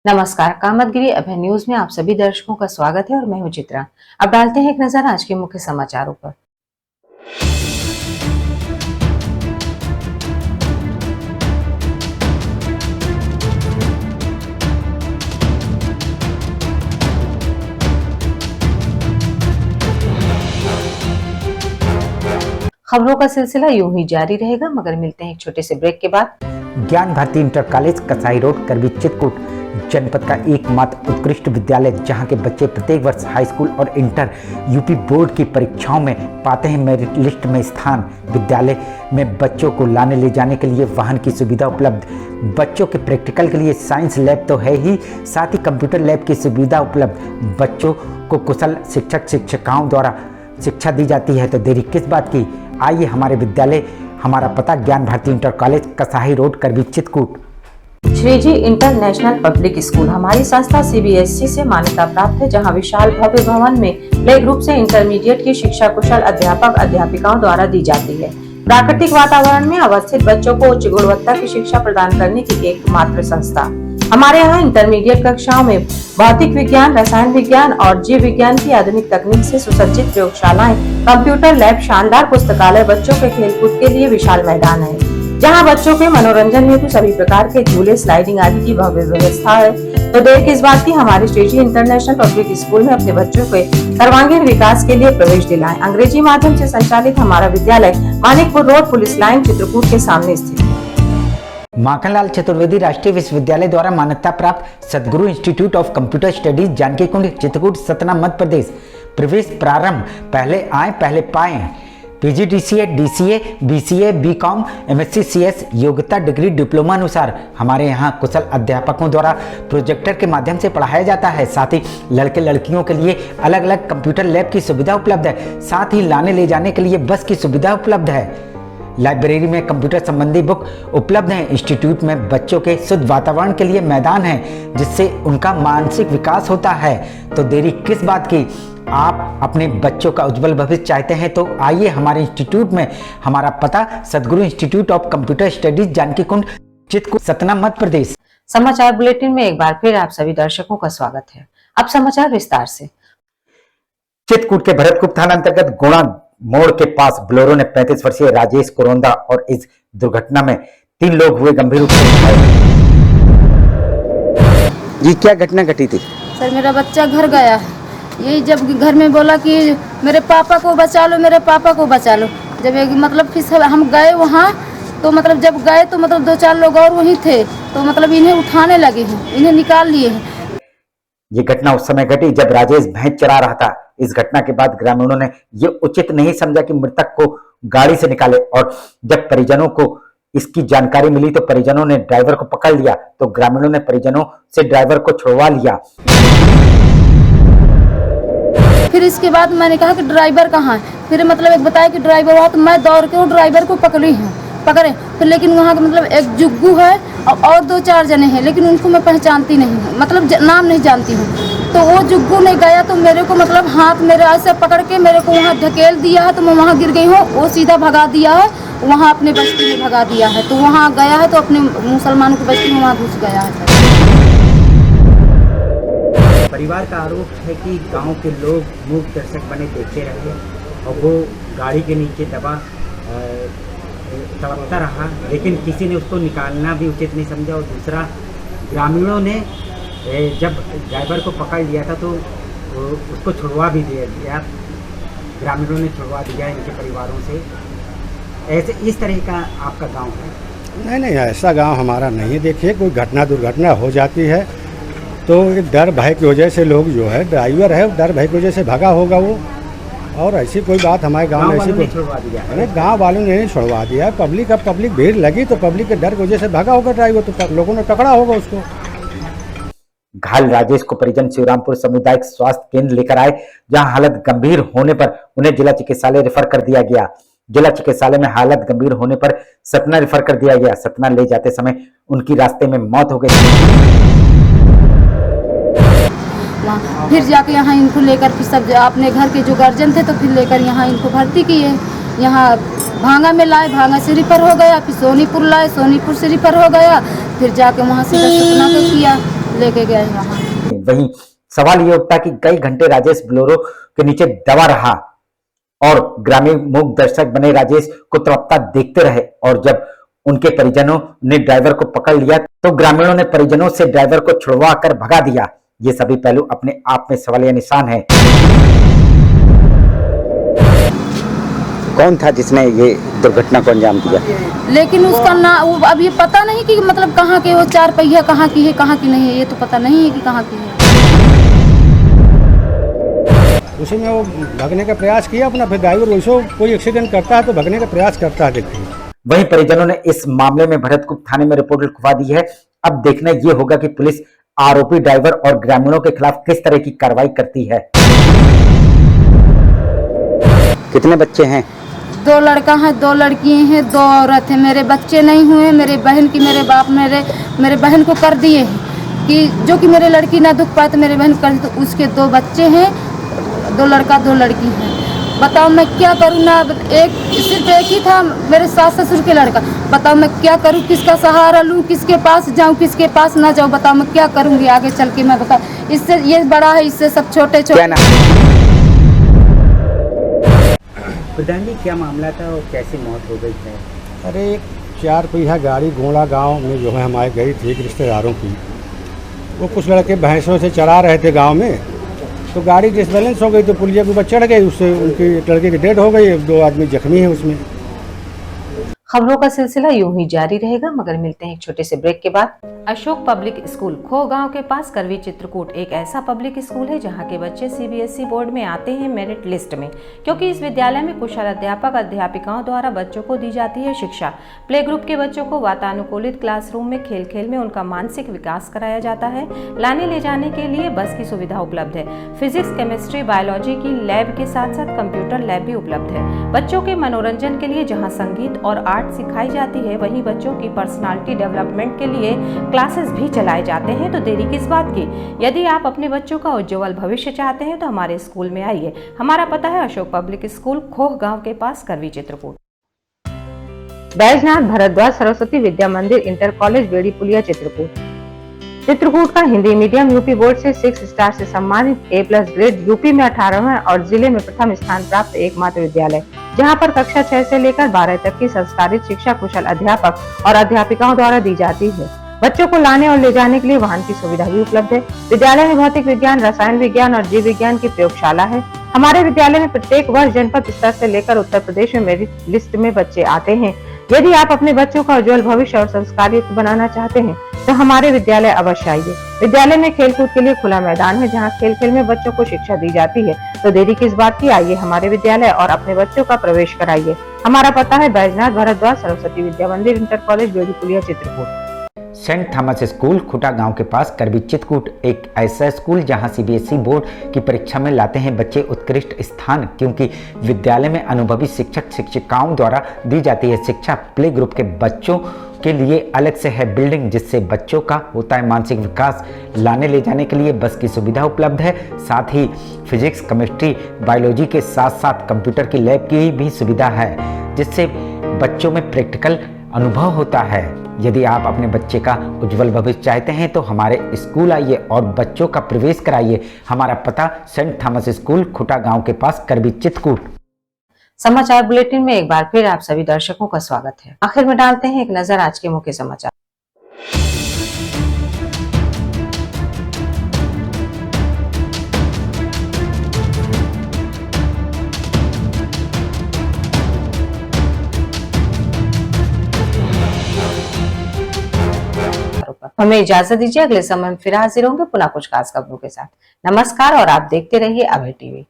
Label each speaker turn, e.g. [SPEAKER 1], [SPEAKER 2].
[SPEAKER 1] नमस्कार, कामतगिरी अभय न्यूज में आप सभी दर्शकों का स्वागत है और मैं हूं चित्रा। अब डालते हैं एक नजर आज के मुख्य समाचारों पर। खबरों का सिलसिला यूं ही जारी रहेगा, मगर मिलते हैं एक छोटे से ब्रेक के बाद।
[SPEAKER 2] ज्ञान Bharati inter college Kasai road Karvi Chitrakoot जनपद का एकमात्र उत्कृष्ट विद्यालय, जहां के बच्चे प्रत्येक वर्ष हाई स्कूल और इंटर यूपी बोर्ड की परीक्षाओं में पाते हैं मेरिट लिस्ट में स्थान। विद्यालय में बच्चों को लाने ले जाने के लिए वाहन की सुविधा उपलब्ध, बच्चों के प्रैक्टिकल के लिए साइंस लैब तो है ही, साथ ही कंप्यूटर लैब की सुविधा उपलब्ध। बच्चों को कुशल शिक्षक शिक्षिकाओं द्वारा शिक्षा दी जाती है, तो देरी किस बात की। आइए हमारे विद्यालय, हमारा पता Gyan Bharati inter college Kasai road Karvi Chitrakoot.
[SPEAKER 1] Shriji international public school हमारी संस्था सीबीएसई से मान्यता प्राप्त है, जहां विशाल भव्य भवन में प्ले ग्रुप से इंटरमीडिएट की शिक्षा कुशल अध्यापक अध्यापिकाओं द्वारा दी जाती है। प्राकृतिक वातावरण में अवस्थित बच्चों को उच्च गुणवत्ता की शिक्षा प्रदान करने की एकमात्र संस्था। हमारे यहाँ इंटरमीडिएट कक्षाओं में भौतिक विज्ञान, रसायन विज्ञान और जीव विज्ञान की आधुनिक तकनीक से सुसज्जित प्रयोगशालाएं, कंप्यूटर लैब, शानदार पुस्तकालय, बच्चों के खेलकूद के लिए विशाल मैदान है, जहां बच्चों के मनोरंजन हेतु सभी प्रकार के झूले, स्लाइडिंग आदि की भव्य व्यवस्था है। तो देर किस बात की, हमारे श्रीजी इंटरनेशनल पब्लिक स्कूल में अपने बच्चों के सर्वांगीण विकास के लिए प्रवेश दिलाएं। अंग्रेजी माध्यम से संचालित हमारा विद्यालय Manikpur road, police line, Chitrakoot के सामने स्थित है।
[SPEAKER 2] माखनलाल चतुर्वेदी राष्ट्रीय विश्वविद्यालय द्वारा मान्यता प्राप्त Sadguru institute of computer studies Janaki Kund Chitrakoot Satna Madhya Pradesh. प्रवेश प्रारंभ, पहले आए पहले पाए। PGDCA, DCA, BCA, BCom, MSc, CS योग्यता डिग्री डिप्लोमा अनुसार हमारे यहाँ कुशल अध्यापकों द्वारा प्रोजेक्टर के माध्यम से पढ़ाया जाता है। साथ ही लड़के लड़कियों के लिए अलग अलग कंप्यूटर लैब की सुविधा उपलब्ध है। साथ ही लाने ले जाने के लिए बस की सुविधा उपलब्ध है। लाइब्रेरी में कंप्यूटर संबंधी बुक उपलब्ध हैं। इंस्टीट्यूट में बच्चों के शुद्ध वातावरण के लिए मैदान है, जिससे उनका मानसिक विकास होता है। तो देरी किस बात की, आप अपने बच्चों का उज्जवल भविष्य चाहते हैं तो आइए हमारे इंस्टीट्यूट में। हमारा पता Sadguru institute of computer studies Janaki Kund Chitrakoot Satna Madhya Pradesh.
[SPEAKER 1] समाचार बुलेटिन में एक बार फिर आप सभी दर्शकों का स्वागत है। अब समाचार विस्तार से।
[SPEAKER 2] चित्रकूट के भरतकुप थाना अंतर्गत गुणा मोड़ के पास बोलेरो ने 35 वर्षीय राजेश कोरोंदा और इस दुर्घटना में 3 लोग हुए गंभीर रूप से घायल। जी क्या घटना घटी थी?
[SPEAKER 3] सर मेरा बच्चा घर गया है, यही जब घर में बोला कि मेरे पापा को बचा लो, मेरे पापा को बचा लो। जब मतलब फिर हम गए वहाँ, तो मतलब जब गए तो मतलब 2-4 लोग और वहीं थे, तो मतलब इन्हें उठाने लगे हैं, इन्हें निकाल लिए हैं।
[SPEAKER 2] ये घटना उस समय घटी जब राजेश भैंस चरा रहा था। इस घटना के बाद ग्रामीणों ने ये उचित नहीं समझा कि मृतक को गाड़ी से निकाले, और जब परिजनों को इसकी जानकारी मिली तो परिजनों ने ड्राइवर को पकड़ लिया। तो ग्रामीणों ने परिजनों से ड्राइवर को छुड़वा लिया।
[SPEAKER 3] फिर इसके बाद मैंने कहा कि ड्राइवर कहाँ है, फिर मतलब एक बताया कि ड्राइवर वहाँ, तो मैं दौड़ के वो ड्राइवर को पकड़े। फिर लेकिन वहाँ का मतलब एक जुग्गू है और 2-4 जने हैं, लेकिन उनको मैं पहचानती नहीं हूँ, मतलब नाम नहीं जानती हूँ। तो वो जुग्गू नहीं गया तो मेरे को मतलब हाथ मेरे ऐसे पकड़ के मेरे को वहाँ ढकेल दिया है, तो मैं वहाँ गिर गई हूँ। वो सीधा भगा दिया है, वहाँ अपने बस्ती में भगा दिया है। तो वहाँ गया है तो अपने मुसलमानों की बस्ती में वहाँ घुस गया है।
[SPEAKER 2] परिवार का आरोप है कि गांव के लोग मूक दर्शक बने देखते रहे और वो गाड़ी के नीचे तड़पता रहा, लेकिन किसी ने उसको निकालना भी उचित नहीं समझा। और दूसरा, ग्रामीणों ने जब ड्राइवर को पकड़ लिया था तो उसको छुड़वा भी दिया, ग्रामीणों ने छुड़वा दिया इनके परिवारों से। ऐसे इस तरह का आपका गांव है?
[SPEAKER 4] नहीं, ऐसा गांव हमारा नहीं है। देखिए, कोई घटना दुर्घटना हो जाती है तो डर भय की वजह से लोग जो है, ड्राइवर है डर भय की वजह से भागा होगा वो, और ऐसी कोई बात हमारे गांव में ऐसी कोई
[SPEAKER 2] छुड़वा दिया?
[SPEAKER 4] अरे गांव वालों ने नहीं छुड़वा दिया, पब्लिक भीड़ लगी तो पब्लिक के डर की वजह से भागा होगा ड्राइवर, तो लोगों ने पकड़ा होगा उसको।
[SPEAKER 2] घायल राजेश को परिजन शिवरामपुर सामुदायिक स्वास्थ्य केंद्र लेकर आए, जहां हालत गंभीर होने पर उन्हें जिला चिकित्सालय रेफर कर दिया गया। जिला चिकित्सालय में हालत गंभीर होने पर सतना रेफर कर दिया गया। सतना ले जाते समय उनकी रास्ते में मौत हो गई।
[SPEAKER 3] फिर जाके यहाँ इनको लेकर फिर सब अपने घर के जो गार्जियन थे तो फिर लेकर यहाँ इनको भर्ती किए। यहाँ भांगा में लाए, भांगा से रिफर हो गया, फिर सोनीपुर लाए, सोनीपुर से रिफर हो गया, फिर जाके वहाँ से सतना को किया, लेके गए वहाँ।
[SPEAKER 2] वहीं सवाल ये उठता कि कई घंटे राजेश बोलेरो के नीचे दबा रहा और ग्रामीण मूक दर्शक बने राजेश को तड़पता देखते रहे, और जब उनके परिजनों ने ड्राइवर को पकड़ लिया तो ग्रामीणों ने परिजनों से ड्राइवर को छुड़वा कर भगा दिया। ये सभी पहलू अपने आप में सवालिया निशान है। कौन था जिसने ये दुर्घटना को अंजाम दिया?
[SPEAKER 3] लेकिन उसका ना वो अब ये पता नहीं कि मतलब कहाँ के वो चार पहिया कहाँ की है कहाँ की नहीं है, ये तो पता नहीं है कि कहाँ की है।
[SPEAKER 4] उसी में वो भागने का प्रयास किया अपना, फिर ड्राइवर वैसे कोई एक्सीडेंट करता है तो भागने का प्रयास करता है। देखिए
[SPEAKER 2] वहीं परिजनों ने इस मामले में भरतकुप थाने में रिपोर्ट लिखवा दी है। अब देखना ये होगा कि पुलिस आरोपी ड्राइवर और ग्रामीणों के खिलाफ किस तरह की कार्रवाई करती है। कितने बच्चे हैं?
[SPEAKER 3] 2 लड़का हैं, 2 लड़की हैं, 2 औरत हैं। मेरे बच्चे नहीं हुए, मेरे बहन की मेरे बाप मेरे बहन को कर दिए हैं कि जो कि मेरे लड़की ना दुख पाए तो मेरे बहन कर दी, तो उसके 2 बच्चे हैं, 2 लड़का 2 लड़की हैं। बताओ मैं क्या करूँ ना, सिर्फ एक ही था मेरे सास ससुर के लड़का। बताओ मैं क्या करूँ, किसका सहारा लूँ, किसके पास जाऊँ, किसके पास ना जाऊँ। बताओ मैं क्या करूँगी आगे चल के, मैं बताओ। इससे ये बड़ा है, इससे सब छोटे छोटे।
[SPEAKER 2] प्रधान जी क्या मामला था और कैसी मौत हो गई है?
[SPEAKER 4] अरे एक 4 पहिया गाड़ी गोड़ा गांव में जो है हमारे गई थी रिश्तेदारों की। वो कुछ लड़के भैंसों से चरा रहे थे गांव में, तो गाड़ी डिसबैलेंस हो गई तो पुलिया के ऊपर चढ़ गई, उससे उनकी एक लड़के की डेथ हो गई, 2 आदमी जख्मी हैं उसमें।
[SPEAKER 1] खबरों का सिलसिला यूं ही जारी रहेगा, मगर मिलते हैं एक छोटे से ब्रेक के बाद। अशोक पब्लिक स्कूल खो गांव के पास करवी चित्रकूट एक ऐसा पब्लिक स्कूल है जहां के बच्चे सीबीएसई बोर्ड में आते हैं मेरिट लिस्ट में, क्योंकि इस विद्यालय में कुशल अध्यापक अध्यापिकाओं द्वारा बच्चों को दी जाती है शिक्षा। प्ले ग्रुप के बच्चों को वातानुकूलित क्लासरूम में खेल खेल में उनका मानसिक विकास कराया जाता है। लाने ले जाने के लिए बस की सुविधा उपलब्ध है। फिजिक्स, केमिस्ट्री, बायोलॉजी की लैब के साथ साथ कंप्यूटर लैब भी उपलब्ध है। बच्चों के मनोरंजन के लिए जहाँ संगीत और आर्ट सिखाई जाती है, वहीं बच्चों की पर्सनालिटी डेवलपमेंट के लिए क्लासेस भी चलाए जाते हैं। तो देरी किस बात की, यदि आप अपने बच्चों का उज्जवल भविष्य चाहते हैं तो हमारे स्कूल में आइए। हमारा पता है अशोक पब्लिक स्कूल, खोह गांव के पास, करवी चित्रकूट। बैजनाथ भारद्वाज सरस्वती विद्या मंदिर इंटर कॉलेज बेड़ी पुलिया चित्रकूट। चित्रकूट का हिंदी मीडियम यूपी बोर्ड से 6 स्टार से सम्मानित A+ ग्रेड, यूपी में 18वां और जिले में प्रथम स्थान प्राप्त एकमात्र विद्यालय, जहां पर कक्षा 6 से लेकर 12 तक की संस्कारित शिक्षा कुशल अध्यापक और अध्यापिकाओं द्वारा दी जाती है। बच्चों को लाने और ले जाने के लिए वाहन की सुविधा भी उपलब्ध है। विद्यालय में भौतिक विज्ञान, रसायन विज्ञान और जीव विज्ञान की प्रयोगशाला है। हमारे विद्यालय में प्रत्येक वर्ष जनपद स्तर से लेकर उत्तर प्रदेश में मेरिट लिस्ट में बच्चे आते हैं। यदि आप अपने बच्चों का उज्जवल भविष्य और संस्कारयुक्त बनाना चाहते हैं तो हमारे विद्यालय अवश्य आइए। विद्यालय में खेलकूद के लिए खुला मैदान है, जहां खेल खेल में बच्चों को शिक्षा दी जाती है। तो देरी किस बात की, आइए हमारे विद्यालय और अपने बच्चों का प्रवेश कराइए। हमारा पता है बैजनाथ भारद्वाज सरस्वती विद्या मंदिर इंटर कॉलेज बेड़ी पुलिया चित्रकूट।
[SPEAKER 2] सेंट थॉमस स्कूल खुटा गांव के पास करवी चित्रकूट एक ऐसा स्कूल जहां सीबीएसई बोर्ड की परीक्षा में लाते हैं बच्चे उत्कृष्ट स्थान, क्योंकि विद्यालय में अनुभवी शिक्षक शिक्षिकाओं द्वारा दी जाती है शिक्षा। प्ले ग्रुप के बच्चों के लिए अलग से है बिल्डिंग, जिससे बच्चों का होता है मानसिक विकास। लाने ले जाने के लिए बस की सुविधा उपलब्ध है, साथ ही फिजिक्स, केमिस्ट्री, बायोलॉजी के साथ साथ कंप्यूटर की लैब की भी सुविधा है, जिससे बच्चों में प्रैक्टिकल अनुभव होता है। यदि आप अपने बच्चे का उज्जवल भविष्य चाहते हैं तो हमारे स्कूल आइए और बच्चों का प्रवेश कराइए। हमारा पता सेंट थॉमस स्कूल खुटा गांव के पास करवी चित्रकूट।
[SPEAKER 1] समाचार बुलेटिन में एक बार फिर आप सभी दर्शकों का स्वागत है। आखिर में डालते हैं एक नजर आज के मुख्य समाचार। हमें इजाजत दीजिए, अगले समय में फिर हाजिर होंगे पुनः कुछ खास खबरों के साथ। नमस्कार और आप देखते रहिए अभय टीवी।